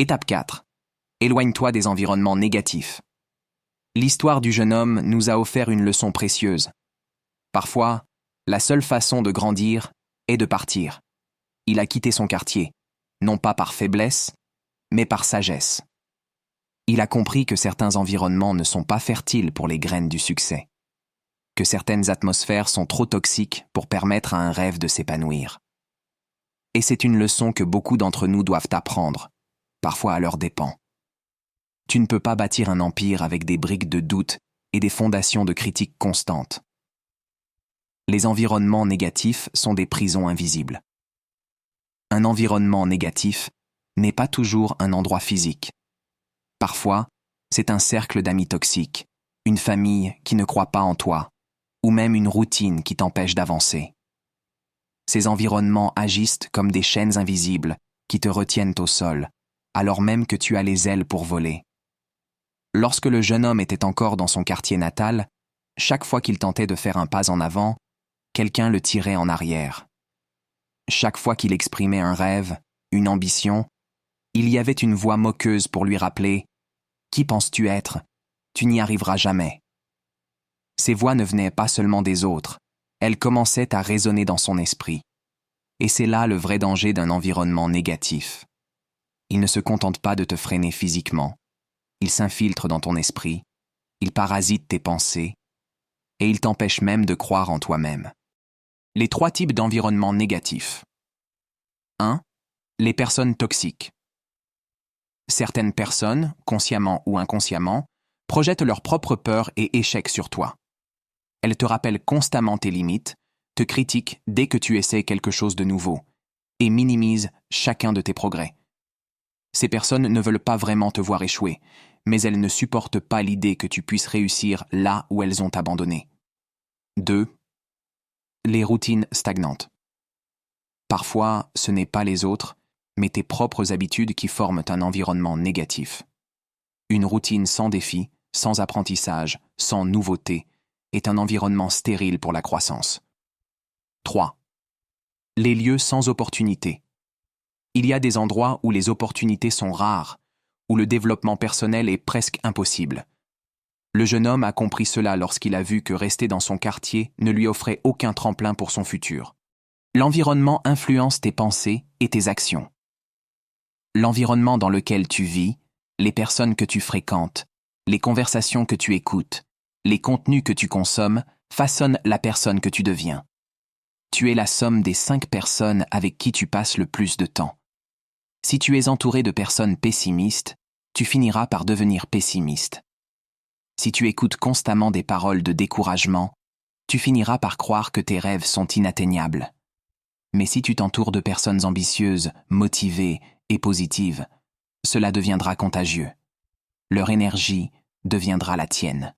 Étape 4. Éloigne-toi des environnements négatifs. L'histoire du jeune homme nous a offert une leçon précieuse. Parfois, la seule façon de grandir est de partir. Il a quitté son quartier, non pas par faiblesse, mais par sagesse. Il a compris que certains environnements ne sont pas fertiles pour les graines du succès, que certaines atmosphères sont trop toxiques pour permettre à un rêve de s'épanouir. Et c'est une leçon que beaucoup d'entre nous doivent apprendre, parfois à leurs dépens. Tu ne peux pas bâtir un empire avec des briques de doute et des fondations de critiques constantes. Les environnements négatifs sont des prisons invisibles. Un environnement négatif n'est pas toujours un endroit physique. Parfois, c'est un cercle d'amis toxiques, une famille qui ne croit pas en toi, ou même une routine qui t'empêche d'avancer. Ces environnements agissent comme des chaînes invisibles qui te retiennent au sol, alors même que tu as les ailes pour voler. Lorsque le jeune homme était encore dans son quartier natal, chaque fois qu'il tentait de faire un pas en avant, quelqu'un le tirait en arrière. Chaque fois qu'il exprimait un rêve, une ambition, il y avait une voix moqueuse pour lui rappeler « Qui penses-tu être ? Tu n'y arriveras jamais ». Ces voix ne venaient pas seulement des autres, elles commençaient à résonner dans son esprit. Et c'est là le vrai danger d'un environnement négatif. Il ne se contente pas de te freiner physiquement, il s'infiltre dans ton esprit, il parasite tes pensées, et il t'empêche même de croire en toi-même. Les 3 types d'environnements négatifs. 1. Les personnes toxiques. Certaines personnes, consciemment ou inconsciemment, projettent leurs propres peurs et échecs sur toi. Elles te rappellent constamment tes limites, te critiquent dès que tu essaies quelque chose de nouveau, et minimisent chacun de tes progrès. Ces personnes ne veulent pas vraiment te voir échouer, mais elles ne supportent pas l'idée que tu puisses réussir là où elles ont abandonné. 2. Les routines stagnantes. Parfois, ce n'est pas les autres, mais tes propres habitudes qui forment un environnement négatif. Une routine sans défi, sans apprentissage, sans nouveauté, est un environnement stérile pour la croissance. 3. Les lieux sans opportunité. Il y a des endroits où les opportunités sont rares, où le développement personnel est presque impossible. Le jeune homme a compris cela lorsqu'il a vu que rester dans son quartier ne lui offrait aucun tremplin pour son futur. L'environnement influence tes pensées et tes actions. L'environnement dans lequel tu vis, les personnes que tu fréquentes, les conversations que tu écoutes, les contenus que tu consommes façonnent la personne que tu deviens. Tu es la somme des 5 personnes avec qui tu passes le plus de temps. Si tu es entouré de personnes pessimistes, tu finiras par devenir pessimiste. Si tu écoutes constamment des paroles de découragement, tu finiras par croire que tes rêves sont inatteignables. Mais si tu t'entoures de personnes ambitieuses, motivées et positives, cela deviendra contagieux. Leur énergie deviendra la tienne.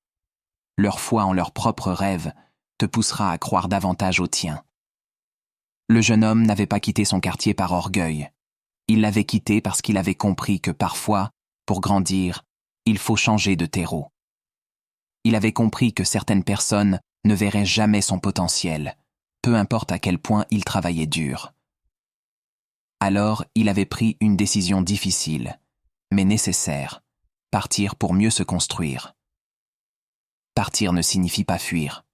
Leur foi en leurs propres rêves te poussera à croire davantage au tien. Le jeune homme n'avait pas quitté son quartier par orgueil. Il l'avait quitté parce qu'il avait compris que parfois, pour grandir, il faut changer de terreau. Il avait compris que certaines personnes ne verraient jamais son potentiel, peu importe à quel point il travaillait dur. Alors, il avait pris une décision difficile, mais nécessaire, partir pour mieux se construire. Partir ne signifie pas fuir.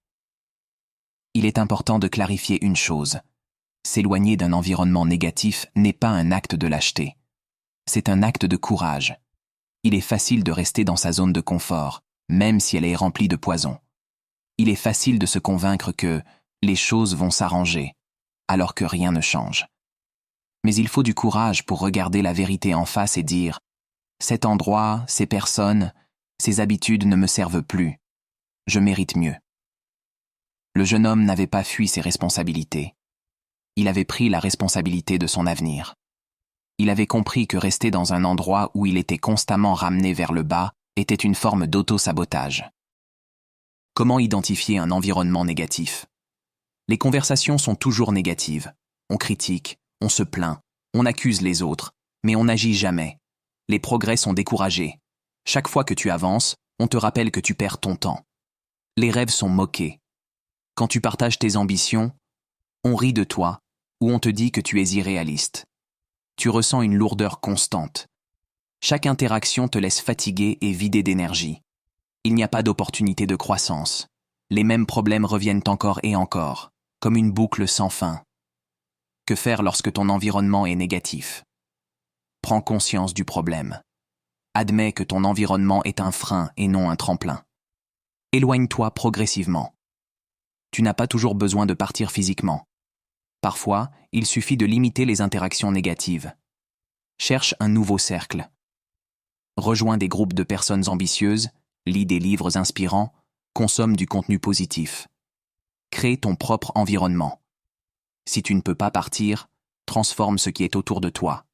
Il est important de clarifier une chose. S'éloigner d'un environnement négatif n'est pas un acte de lâcheté. C'est un acte de courage. Il est facile de rester dans sa zone de confort, même si elle est remplie de poison. Il est facile de se convaincre que les choses vont s'arranger, alors que rien ne change. Mais il faut du courage pour regarder la vérité en face et dire « Cet endroit, ces personnes, ces habitudes ne me servent plus. Je mérite mieux. » Le jeune homme n'avait pas fui ses responsabilités. Il avait pris la responsabilité de son avenir. Il avait compris que rester dans un endroit où il était constamment ramené vers le bas était une forme d'auto-sabotage. Comment identifier un environnement négatif ? Les conversations sont toujours négatives. On critique, on se plaint, on accuse les autres, mais on n'agit jamais. Les progrès sont découragés. Chaque fois que tu avances, on te rappelle que tu perds ton temps. Les rêves sont moqués. Quand tu partages tes ambitions, on rit de toi ou on te dit que tu es irréaliste. Tu ressens une lourdeur constante. Chaque interaction te laisse fatigué et vidé d'énergie. Il n'y a pas d'opportunité de croissance. Les mêmes problèmes reviennent encore et encore, comme une boucle sans fin. Que faire lorsque ton environnement est négatif? Prends conscience du problème. Admets que ton environnement est un frein et non un tremplin. Éloigne-toi progressivement. Tu n'as pas toujours besoin de partir physiquement. Parfois, il suffit de limiter les interactions négatives. Cherche un nouveau cercle. Rejoins des groupes de personnes ambitieuses, lis des livres inspirants, consomme du contenu positif. Crée ton propre environnement. Si tu ne peux pas partir, transforme ce qui est autour de toi.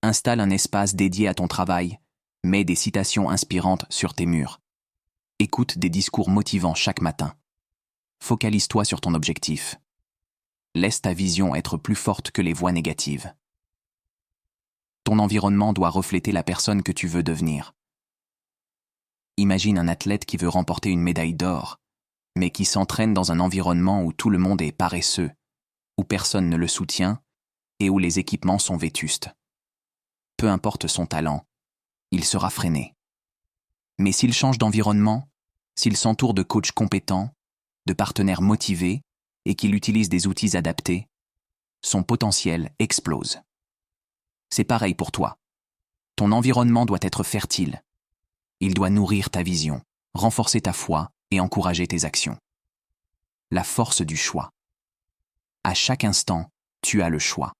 Installe un espace dédié à ton travail, mets des citations inspirantes sur tes murs. Écoute des discours motivants chaque matin. Focalise-toi sur ton objectif. Laisse ta vision être plus forte que les voix négatives. Ton environnement doit refléter la personne que tu veux devenir. Imagine un athlète qui veut remporter une médaille d'or, mais qui s'entraîne dans un environnement où tout le monde est paresseux, où personne ne le soutient et où les équipements sont vétustes. Peu importe son talent, il sera freiné. Mais s'il change d'environnement, s'il s'entoure de coachs compétents, de partenaires motivés et qu'il utilise des outils adaptés, son potentiel explose. C'est pareil pour toi. Ton environnement doit être fertile. Il doit nourrir ta vision, renforcer ta foi et encourager tes actions. La force du choix. À chaque instant, tu as le choix.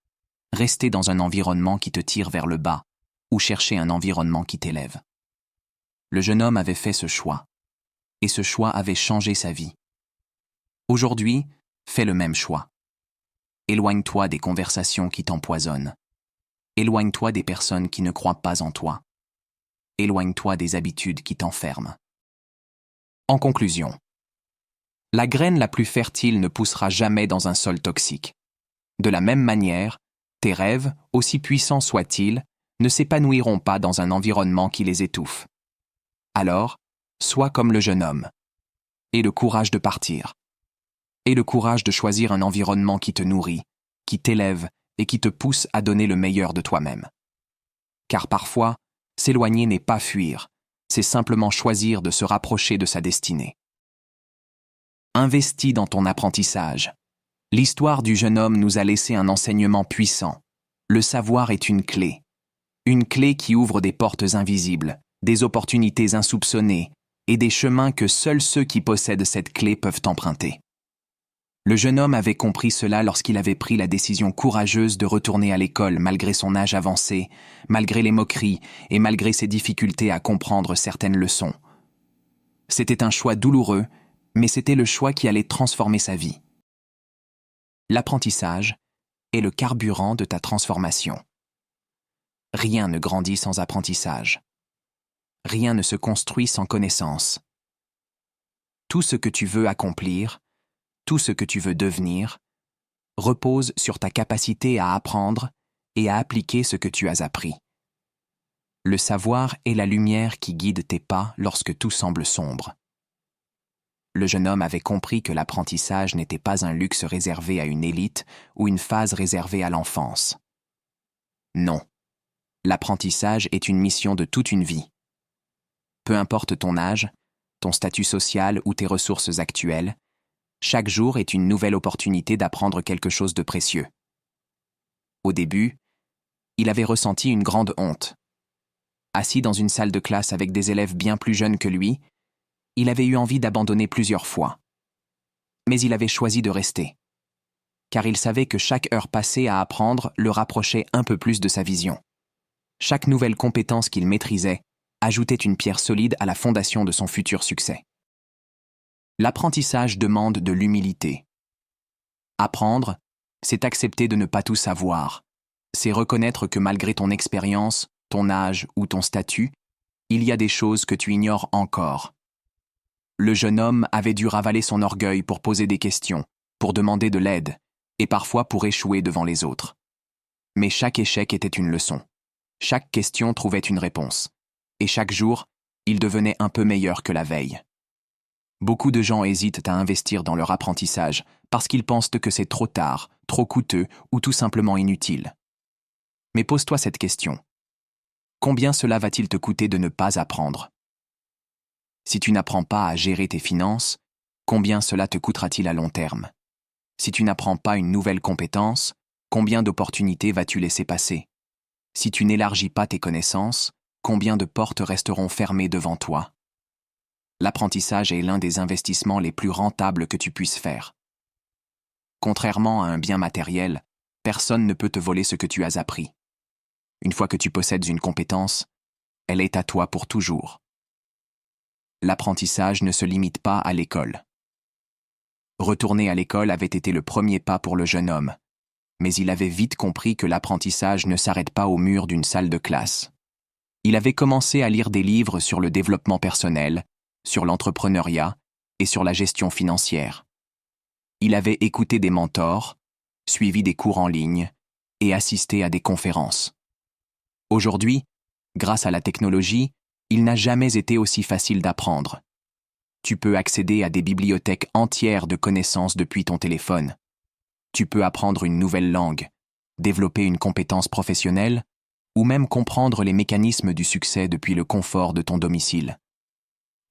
Rester dans un environnement qui te tire vers le bas ou chercher un environnement qui t'élève. Le jeune homme avait fait ce choix, et ce choix avait changé sa vie. Aujourd'hui, fais le même choix. Éloigne-toi des conversations qui t'empoisonnent. Éloigne-toi des personnes qui ne croient pas en toi. Éloigne-toi des habitudes qui t'enferment. En conclusion, la graine la plus fertile ne poussera jamais dans un sol toxique. De la même manière, tes rêves, aussi puissants soient-ils, ne s'épanouiront pas dans un environnement qui les étouffe. Alors, sois comme le jeune homme. Aie le courage de partir. Aie le courage de choisir un environnement qui te nourrit, qui t'élève et qui te pousse à donner le meilleur de toi-même. Car parfois, s'éloigner n'est pas fuir, c'est simplement choisir de se rapprocher de sa destinée. Investis dans ton apprentissage. L'histoire du jeune homme nous a laissé un enseignement puissant. Le savoir est une clé. Une clé qui ouvre des portes invisibles, des opportunités insoupçonnées et des chemins que seuls ceux qui possèdent cette clé peuvent emprunter. Le jeune homme avait compris cela lorsqu'il avait pris la décision courageuse de retourner à l'école malgré son âge avancé, malgré les moqueries et malgré ses difficultés à comprendre certaines leçons. C'était un choix douloureux, mais c'était le choix qui allait transformer sa vie. L'apprentissage est le carburant de ta transformation. Rien ne grandit sans apprentissage. Rien ne se construit sans connaissance. Tout ce que tu veux accomplir, tout ce que tu veux devenir, repose sur ta capacité à apprendre et à appliquer ce que tu as appris. Le savoir est la lumière qui guide tes pas lorsque tout semble sombre. Le jeune homme avait compris que l'apprentissage n'était pas un luxe réservé à une élite ou une phase réservée à l'enfance. Non, l'apprentissage est une mission de toute une vie. Peu importe ton âge, ton statut social ou tes ressources actuelles, chaque jour est une nouvelle opportunité d'apprendre quelque chose de précieux. Au début, il avait ressenti une grande honte. Assis dans une salle de classe avec des élèves bien plus jeunes que lui, il avait eu envie d'abandonner plusieurs fois. Mais il avait choisi de rester, car il savait que chaque heure passée à apprendre le rapprochait un peu plus de sa vision. Chaque nouvelle compétence qu'il maîtrisait ajoutait une pierre solide à la fondation de son futur succès. L'apprentissage demande de l'humilité. Apprendre, c'est accepter de ne pas tout savoir. C'est reconnaître que malgré ton expérience, ton âge ou ton statut, il y a des choses que tu ignores encore. Le jeune homme avait dû ravaler son orgueil pour poser des questions, pour demander de l'aide, et parfois pour échouer devant les autres. Mais chaque échec était une leçon. Chaque question trouvait une réponse. Et chaque jour, il devenait un peu meilleur que la veille. Beaucoup de gens hésitent à investir dans leur apprentissage parce qu'ils pensent que c'est trop tard, trop coûteux ou tout simplement inutile. Mais pose-toi cette question. combien cela va-t-il te coûter de ne pas apprendre? Si tu n'apprends pas à gérer tes finances, combien cela te coûtera-t-il à long terme? Si tu n'apprends pas une nouvelle compétence, combien d'opportunités vas-tu laisser passer? Si tu n'élargis pas tes connaissances, combien de portes resteront fermées devant toi? L'apprentissage est l'un des investissements les plus rentables que tu puisses faire. Contrairement à un bien matériel, personne ne peut te voler ce que tu as appris. Une fois que tu possèdes une compétence, elle est à toi pour toujours. L'apprentissage ne se limite pas à l'école. Retourner à l'école avait été le premier pas pour le jeune homme, mais il avait vite compris que l'apprentissage ne s'arrête pas au mur d'une salle de classe. Il avait commencé à lire des livres sur le développement personnel, sur l'entrepreneuriat et sur la gestion financière. Il avait écouté des mentors, suivi des cours en ligne et assisté à des conférences. Aujourd'hui, grâce à la technologie, il n'a jamais été aussi facile d'apprendre. Tu peux accéder à des bibliothèques entières de connaissances depuis ton téléphone. Tu peux apprendre une nouvelle langue, développer une compétence professionnelle ou même comprendre les mécanismes du succès depuis le confort de ton domicile.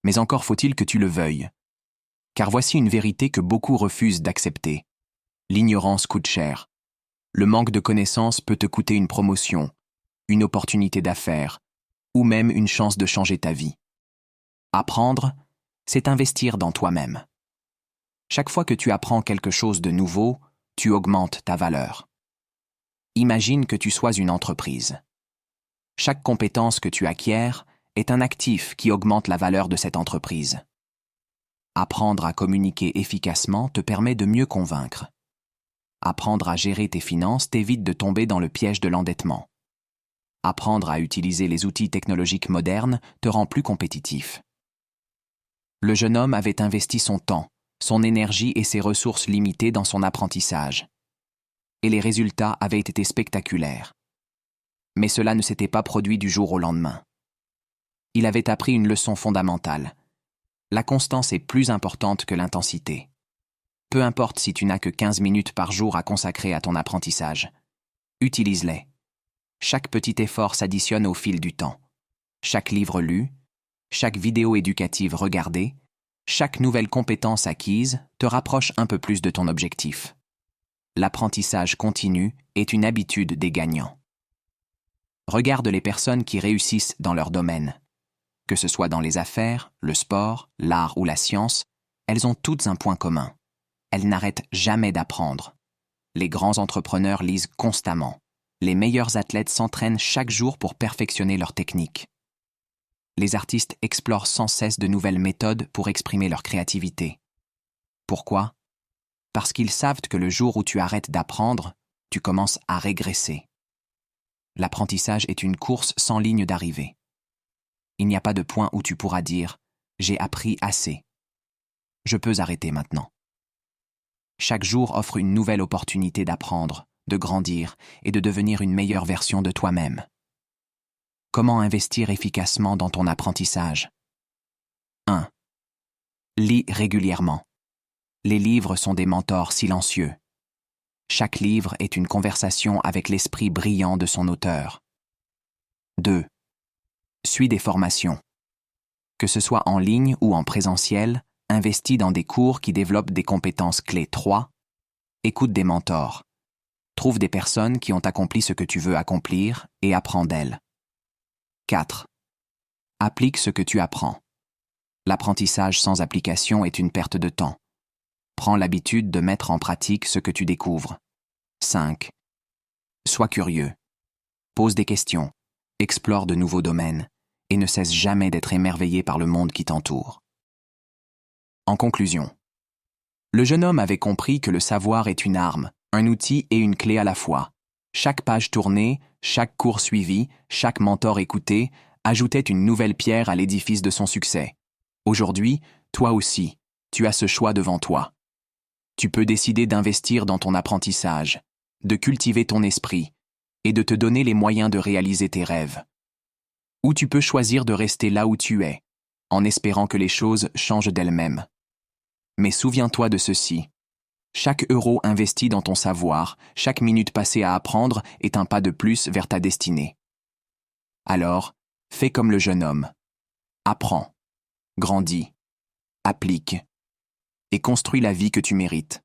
Mais encore faut-il que tu le veuilles. Car voici une vérité que beaucoup refusent d'accepter. L'ignorance coûte cher. Le manque de connaissances peut te coûter une promotion, une opportunité d'affaires, ou même une chance de changer ta vie. Apprendre, c'est investir dans toi-même. Chaque fois que tu apprends quelque chose de nouveau, tu augmentes ta valeur. Imagine que tu sois une entreprise. Chaque compétence que tu acquiers est un actif qui augmente la valeur de cette entreprise. Apprendre à communiquer efficacement te permet de mieux convaincre. Apprendre à gérer tes finances t'évite de tomber dans le piège de l'endettement. Apprendre à utiliser les outils technologiques modernes te rend plus compétitif. Le jeune homme avait investi son temps, son énergie et ses ressources limitées dans son apprentissage. Et les résultats avaient été spectaculaires. Mais cela ne s'était pas produit du jour au lendemain. Il avait appris une leçon fondamentale. La constance est plus importante que l'intensité. Peu importe si tu n'as que 15 minutes par jour à consacrer à ton apprentissage. Utilise-les. Chaque petit effort s'additionne au fil du temps. Chaque livre lu, chaque vidéo éducative regardée, chaque nouvelle compétence acquise te rapproche un peu plus de ton objectif. L'apprentissage continu est une habitude des gagnants. Regarde les personnes qui réussissent dans leur domaine. Que ce soit dans les affaires, le sport, l'art ou la science, elles ont toutes un point commun. Elles n'arrêtent jamais d'apprendre. Les grands entrepreneurs lisent constamment. Les meilleurs athlètes s'entraînent chaque jour pour perfectionner leurs techniques. Les artistes explorent sans cesse de nouvelles méthodes pour exprimer leur créativité. Pourquoi? Parce qu'ils savent que le jour où tu arrêtes d'apprendre, tu commences à régresser. L'apprentissage est une course sans ligne d'arrivée. Il n'y a pas de point où tu pourras dire « j'ai appris assez ». Je peux arrêter maintenant. Chaque jour offre une nouvelle opportunité d'apprendre, de grandir et de devenir une meilleure version de toi-même. Comment investir efficacement dans ton apprentissage? 1. Lis régulièrement. Les livres sont des mentors silencieux. Chaque livre est une conversation avec l'esprit brillant de son auteur. 2. Suis des formations. Que ce soit en ligne ou en présentiel, investis dans des cours qui développent des compétences clés. 3. Écoute des mentors. Trouve des personnes qui ont accompli ce que tu veux accomplir et apprends d'elles. 4. Applique ce que tu apprends. L'apprentissage sans application est une perte de temps. Prends l'habitude de mettre en pratique ce que tu découvres. 5. Sois curieux. Pose des questions, explore de nouveaux domaines et ne cesse jamais d'être émerveillé par le monde qui t'entoure. En conclusion, le jeune homme avait compris que le savoir est une arme, un outil et une clé à la fois. Chaque page tournée, chaque cours suivi, chaque mentor écouté ajoutait une nouvelle pierre à l'édifice de son succès. Aujourd'hui, toi aussi, tu as ce choix devant toi. Tu peux décider d'investir dans ton apprentissage, de cultiver ton esprit et de te donner les moyens de réaliser tes rêves. Ou tu peux choisir de rester là où tu es, en espérant que les choses changent d'elles-mêmes. Mais souviens-toi de ceci. Chaque euro investi dans ton savoir, chaque minute passée à apprendre est un pas de plus vers ta destinée. Alors, fais comme le jeune homme. Apprends, grandis, applique et construis la vie que tu mérites.